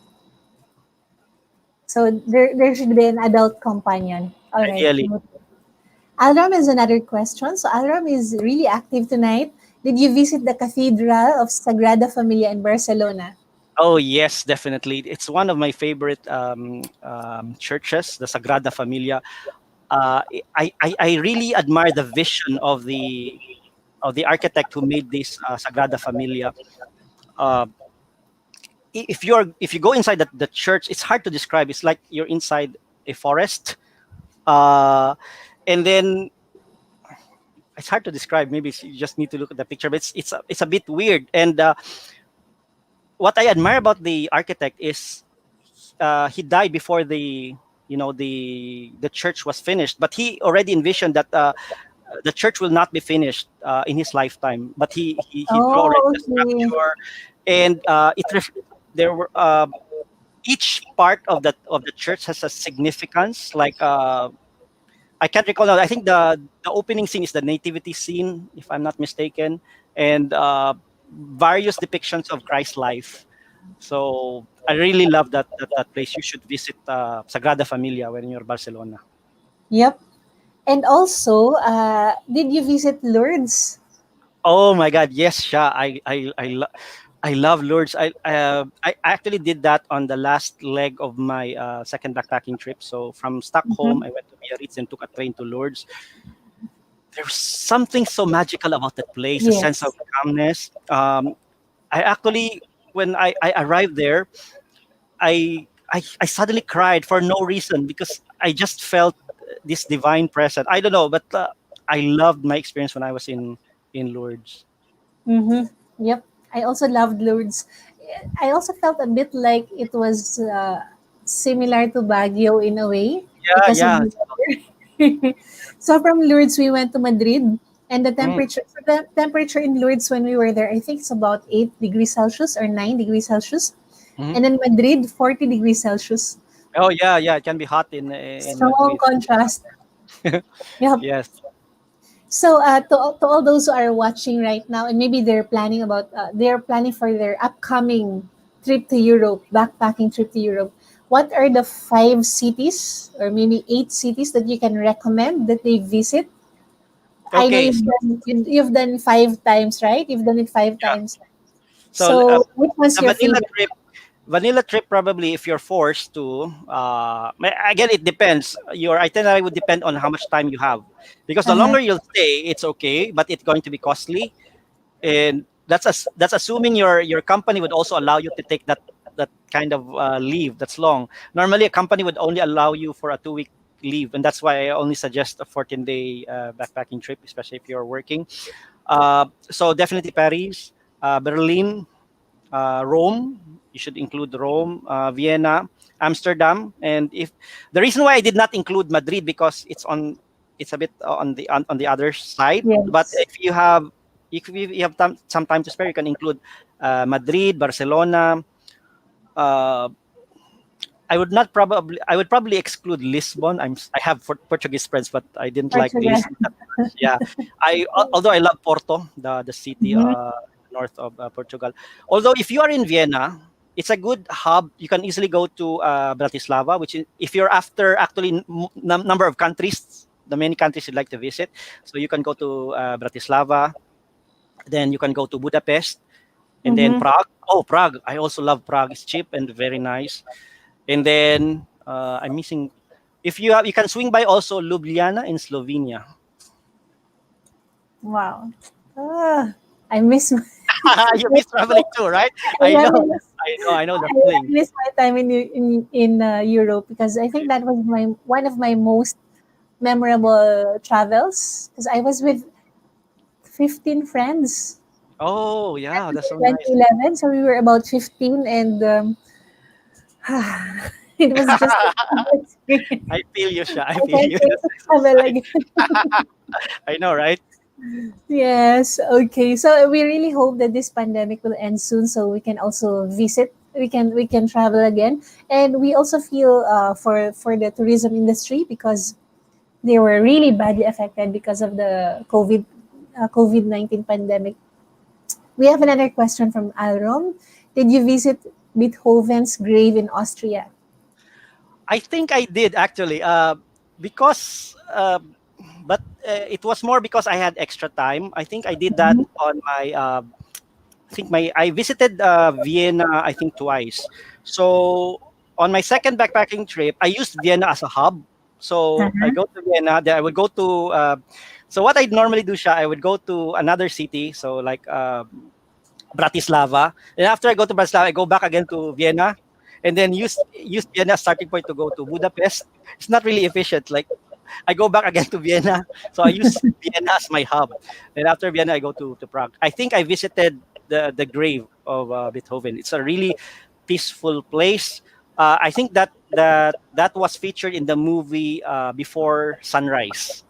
So there should be an adult companion. All right. Ideally. Alram is another question. So Alram is really active tonight. Did you visit the Cathedral of Sagrada Familia in Barcelona? Oh yes, definitely. It's one of my favorite churches, the Sagrada Familia. I really admire the vision of the architect who made this Sagrada Familia. Uh, if you go inside the church, it's hard to describe. It's like you're inside a forest, uh, and then it's hard to describe. Maybe you just need to look at the picture, but it's a bit weird. And what I admire about the architect is he died before the church was finished, but he already envisioned that the church will not be finished in his lifetime, but he drew already Oh, the okay. structure, and there were each part of the church has a significance. Like I can't recall now. I think the opening scene is the nativity scene, if I'm not mistaken, and various depictions of Christ's life. So I really love that place. You should visit Sagrada Familia when you're Barcelona. Yep. And also, did you visit Lourdes? Oh my God, yes, Sha. I love Lourdes. I actually did that on the last leg of my second backpacking trip. So from Stockholm, Mhm. I went to Biarritz and took a train to Lourdes. There's something so magical about that place, a sense of Yes. calmness. I actually, when I arrived there, I suddenly cried for no reason because I just felt this divine presence. I don't know, but I loved my experience when I was in Lourdes. Mm-hmm. Yep. I also loved Lourdes. I also felt a bit like it was similar to Baguio in a way Yeah, because of yeah. the weather. So from Lourdes, we went to Madrid, and Mm, the temperature in Lourdes when we were there, I think it's about 8 degrees Celsius or 9 degrees Celsius, mhm. and then Madrid 40 degrees Celsius. Oh yeah, yeah. It can be hot in Strong Madrid. contrast. Yep. Yes. So, to all those who are watching right now, and maybe they're planning for their upcoming trip to Europe, backpacking trip to Europe. What are the 5 cities or maybe 8 cities that you can recommend that they visit? I know Okay. you've done 5 times, right? You've done it five Yeah. times. So So, which one's the your vanilla favorite? trip, vanilla trip probably if you're forced to. Again, it depends. Your itinerary would depend on how much time you have, because the Uh-huh. longer you'll stay, it's okay, but it's going to be costly, and that's assuming your company would also allow you to take that kind of leave that's long. Normally, a company would only allow you for a 2 week leave, and that's why I only suggest a 14-day backpacking trip, especially if you're working. So definitely Paris, Berlin, Rome. You should include Rome, Vienna, Amsterdam, and if the reason why I did not include Madrid because it's a bit on the other side. But Yes. if you have some time to spare, you can include Madrid, Barcelona. Uh, I would probably exclude Lisbon. I have Portuguese friends, but I didn't like Portugal. Lisbon that much. Yeah, although I love Porto, the city Mhm. north of Portugal. Although if you are in Vienna, it's a good hub. You can easily go to Bratislava, which is if you're after actually number of countries, the many countries you'd like to visit. So you can go to Bratislava, then you can go to Budapest, and then Mhm. Prague. Oh, Prague! I also love Prague. It's cheap and very nice. And then I'm missing. If you can swing by also Ljubljana in Slovenia. Wow. Ah, I miss my, You miss traveling too, right? I I know, reminisce I know the I feeling. miss my time in Europe because I think that was my one of my most memorable travels because I was with 15 friends. Oh, That yeah, was that's in so nice. 2011, so we were about 15, and it was just a good experience. I feel you, Sha. I I feel can't you. wait That's to travel exciting. again. I know, right? Yes, okay. So we really hope that this pandemic will end soon, so we can also visit. We can travel again, and we also feel for the tourism industry because they were really badly affected because of the COVID-19 pandemic. We have another question from Alrom. Did you visit Beethoven's grave in Austria? I think I did actually. Because, but it was more because I had extra time. I think I did that Mhm. on my. I visited Vienna. I think twice. So on my second backpacking trip, I used Vienna as a hub. So I Uh-huh. go to Vienna. Then I would go to. So what I normally do, Siya, I would go to another city. So like Bratislava. And after I go to Bratislava, I go back again to Vienna, and then use Vienna as starting point to go to Budapest. It's not really efficient. Like I go back again to Vienna, so I use Vienna as my hub. And after Vienna, I go to Prague. I think I visited the grave of Beethoven. It's a really peaceful place. I think that was featured in the movie Before Sunrise.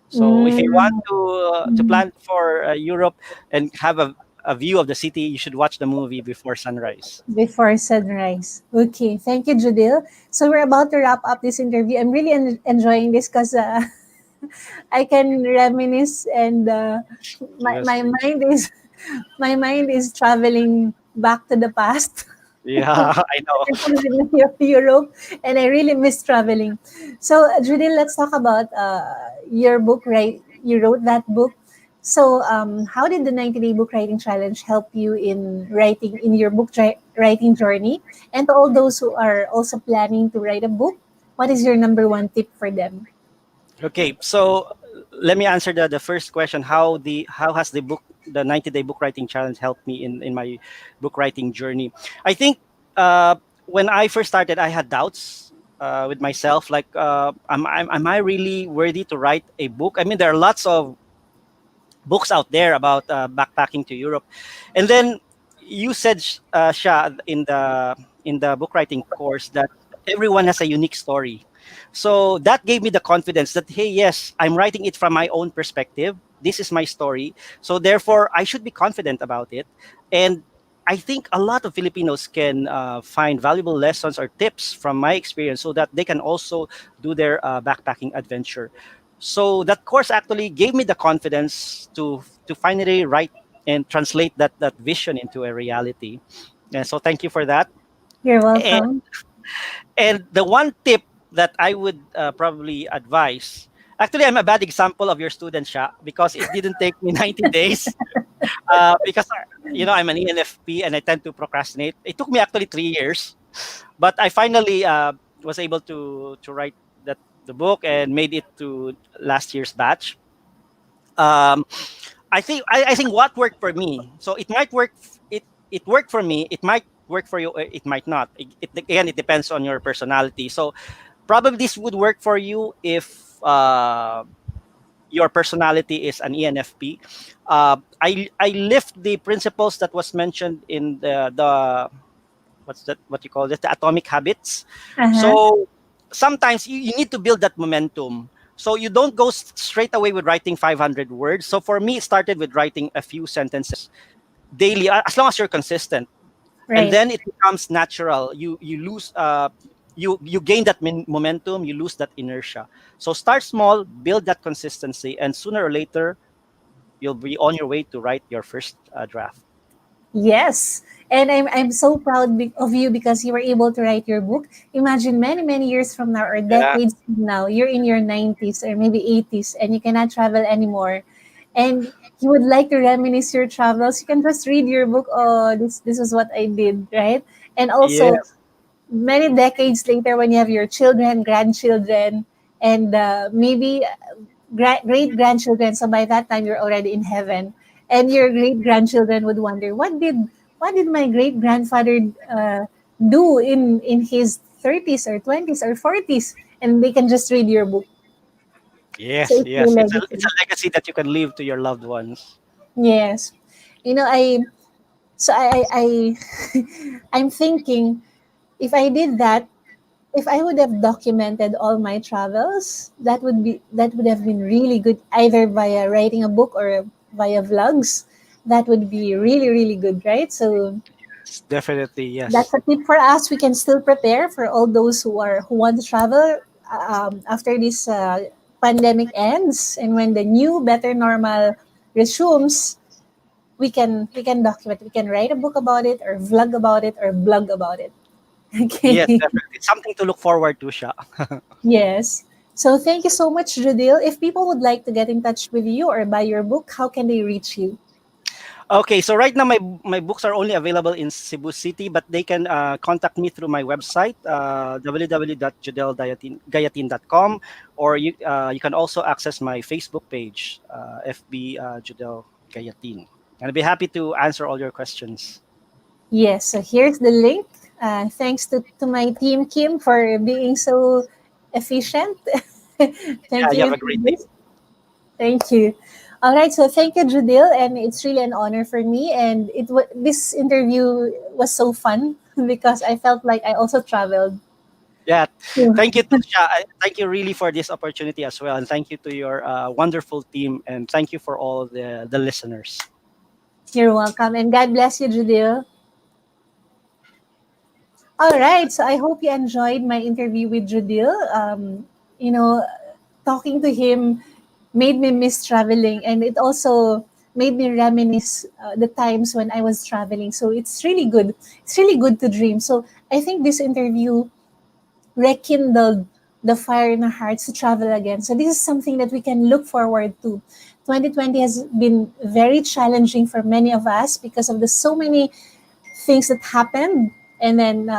So if you want Mm. to plan for Europe and have a view of the city, you should watch the movie Before Sunrise. Before sunrise. Okay, thank you, Judil. So we're about to wrap up this interview. I'm really enjoying this because I can reminisce, and Yes. my mind is my mind is traveling back to the past. Yeah, I know. Europe, and I really miss traveling. So, Judith, let's talk about your book, right? You wrote that book. So, how did the 90-day book writing challenge help you in writing in your book writing journey? And to all those who are also planning to write a book, what is your number one tip for them? Okay, so let me answer the first question. How has the 90-day book writing challenge helped me in my book writing journey? I think when I first started, I had doubts with myself. Like, am I really worthy to write a book? I mean, there are lots of books out there about backpacking to Europe, and then you said, Sha, in the book writing course that everyone has a unique story. So that gave me the confidence that hey, yes, I'm writing it from my own perspective. This is my story, so therefore I should be confident about it. And I think a lot of Filipinos can find valuable lessons or tips from my experience so that they can also do their backpacking adventure. So that course actually gave me the confidence to finally write and translate that vision into a reality. And so thank you for that. You're And welcome. the one tip that I would probably advise. Actually, I'm a bad example of your student, Sha, because it didn't take me 90 days. Because I'm an ENFP and I tend to procrastinate. It took me actually 3 years, but I finally was able to write the book and made it to last year's batch. Um, I think what worked for me. So it might work. It worked for me. It might work for you. It might not. Again, it depends on your personality. So probably this would work for you if your personality is an ENFP. I lift the principles that was mentioned in the what's that, what you call it, the atomic habits. Uh-huh. So sometimes you need to build that momentum, so you don't go straight away with writing 500 words. So for me, it started with writing a few sentences daily, as long as you're consistent, and Right. then it becomes natural. You lose you gain that momentum, you lose that inertia. So start small, build that consistency, and sooner or later you'll be on your way to write your first draft. Yes. And I'm so proud of you because you were able to write your book. Imagine many, many years from now or Yeah. decades from now, you're in your 90s or maybe 80s and you cannot travel anymore. And you would like to reminisce your travels. You can just read your book. Oh, this is what I did, right? And also, Yes. many decades later, when you have your children, grandchildren, and maybe great grandchildren. So by that time, you're already in heaven, and your great grandchildren would wonder, what did my great grandfather do in his 30s or 20s or 40s, and they can just read your book. So Yes, it's your yes. It's a legacy. legacy that you can leave to your loved ones. Yes. You know, I I'm thinking if I did that, if I would have documented all my travels, that would have been really good either via writing a book or via vlogs. That would be really really good, right? So Definitely, yes. that's a tip for us. We can still prepare for all those who want to travel after this pandemic ends and when the new better normal resumes. We can document. We can write a book about it, or vlog about it, or blog about it. Yes, Okay. definitely. It's something to look forward to, Sha. Yes. So thank you so much, Jodl. If people would like to get in touch with you or buy your book, how can they reach you? Okay, so right now my books are only available in Cebu City, but they can contact me through my website, www.jodlgayatin.com, or you can also access my Facebook page, FB Jodl Gayatin. And I'll be happy to answer all your questions. Yes. So here's the link. Thanks to my team, Kim, for being so efficient. Yeah, Thank you have you a for great day. this. Thank you. All right. So thank you, Judil, and it's really an honor for me. And this interview was so fun because I felt like I also traveled. Yeah, Yeah. thank you, Tusha. Thank you really for this opportunity as well, and thank you to your wonderful team, and thank you for all the listeners. You're welcome, and God bless you, Judil. All right. So I hope you enjoyed my interview with Judil. You know, talking to him made me miss traveling, and it also made me reminisce the times when I was traveling. So it's really good. It's really good to dream. So I think this interview rekindled the fire in our hearts to travel again. So this is something that we can look forward to. 2020 has been very challenging for many of us because of the so many things that happened, and then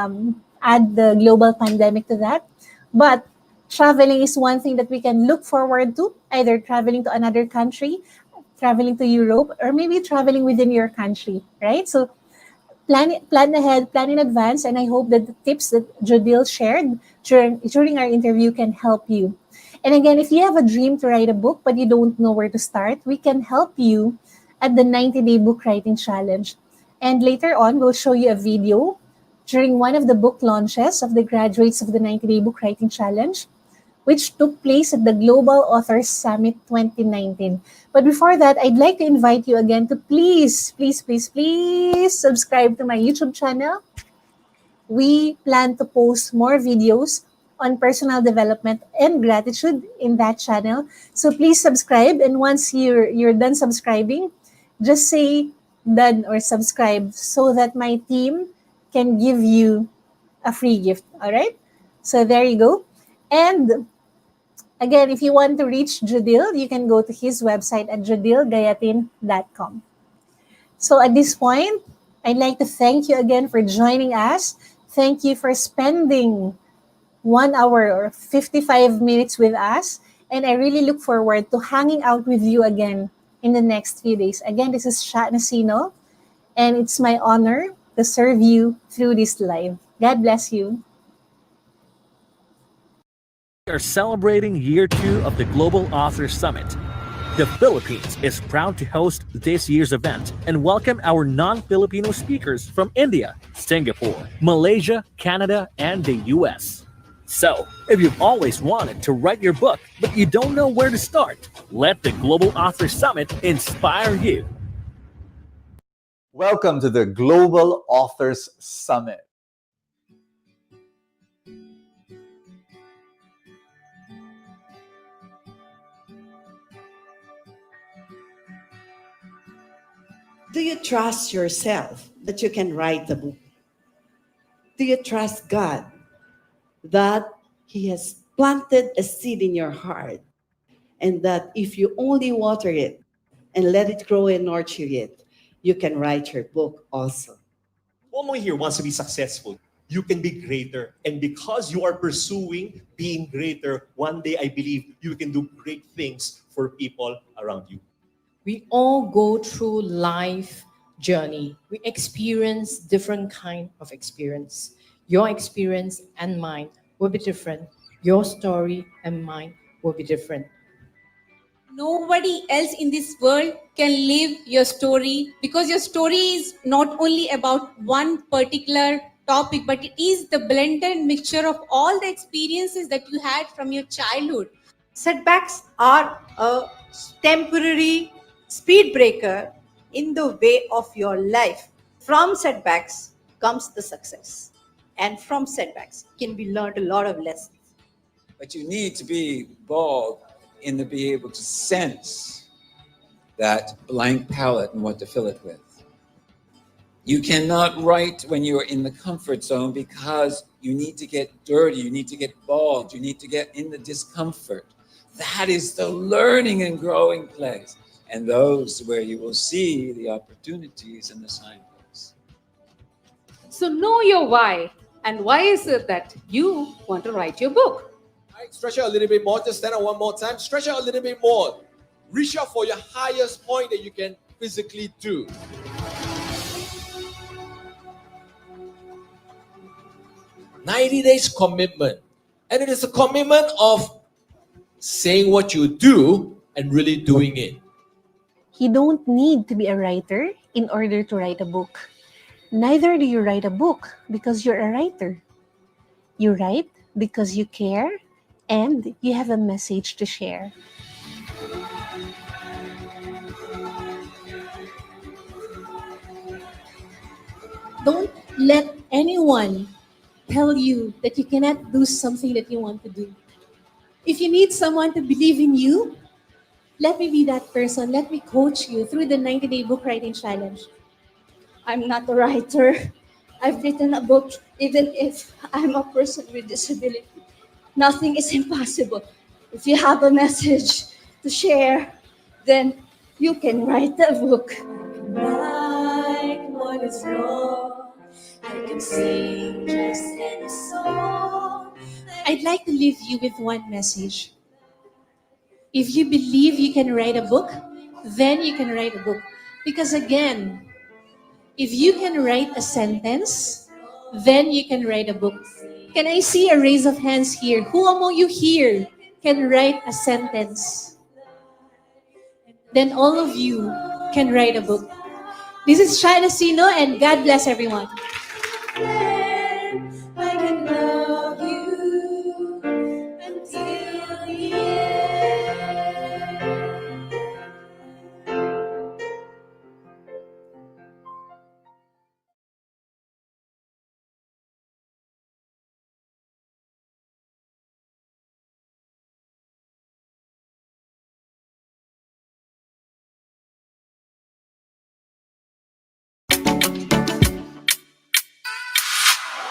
add the global pandemic to that. But traveling is one thing that we can look forward to, either traveling to another country, traveling to Europe, or maybe traveling within your country, right? So plan ahead, plan in advance, and I hope that the tips that Jodil shared during our interview can help you. And again, if you have a dream to write a book but you don't know where to start, we can help you at the 90-day book writing challenge. And later on, we'll show you a video during one of the book launches of the graduates of the 90-day book writing challenge, which took place at the Global Authors Summit 2019. But before that, I'd like to invite you again to please subscribe to my YouTube channel. We plan to post more videos on personal development and gratitude in that channel. So please subscribe, and once you're done subscribing, just say done or subscribe so that my team can give you a free gift. All right? So there you go. And again, if you want to reach Jodil, you can go to his website at jodlgayatin.com. So at this point, I'd like to thank you again for joining us. Thank you for spending 1 hour or 55 minutes with us. And I really look forward to hanging out with you again in the next few days. Again, this is Sha Nacino, and it's my honor to serve you through this live. God bless you. We are celebrating year two of the Global Authors Summit. The Philippines is proud to host this year's event and welcome our non Filipino speakers from India, Singapore, Malaysia, Canada, and the US. So, if you've always wanted to write your book but you don't know where to start, let the Global Authors Summit inspire you. Welcome to the Global Authors Summit. Do you trust yourself that you can write the book? Do you trust God that He has planted a seed in your heart and that if you only water it and let it grow and nurture it, you can write your book also? Momo here wants to be successful. You can be greater. And because you are pursuing being greater, one day I believe you can do great things for people around you. We all go through life journey. We experience different kind of experience. Your experience and mine will be different. Your story and mine will be different. Nobody else in this world can live your story, because your story is not only about one particular topic, but it is the blended mixture of all the experiences that you had from your childhood. Setbacks are a temporary speed breaker in the way of your life. From setbacks comes the success, and from setbacks can be learned a lot of lessons. But you need to be bold in to be able to sense that blank palette and what to fill it with. You cannot write when you're in the comfort zone, because you need to get dirty, you need to get bald, you need to get in the discomfort. That is the learning and growing place. And those where you will see the opportunities and the signposts. So know your why. And why is it that you want to write your book? Right, stretch out a little bit more. Just stand up one more time. Stretch out a little bit more. Reach out for your highest point that you can physically do. "90 days commitment." And it is a commitment of saying what you do and really doing it. You don't need to be a writer in order to write a book. Neither do you write a book because you're a writer. You write because you care and you have a message to share. Don't let anyone tell you that you cannot do something that you want to do. If you need someone to believe in you, let me be that person. Let me coach you through the 90-day book writing challenge. I'm not a writer. I've written a book even if I'm a person with disability. Nothing is impossible. If you have a message to share, then you can write a book. Right what is wrong, I can sing just in a song. I'd like to leave you with one message. If you believe you can write a book, then you can write a book. Because again, if you can write a sentence, then you can write a book. Can I see a raise of hands here? Who among you here can write a sentence? Then all of you can write a book. This is Sha Nacino, and God bless everyone.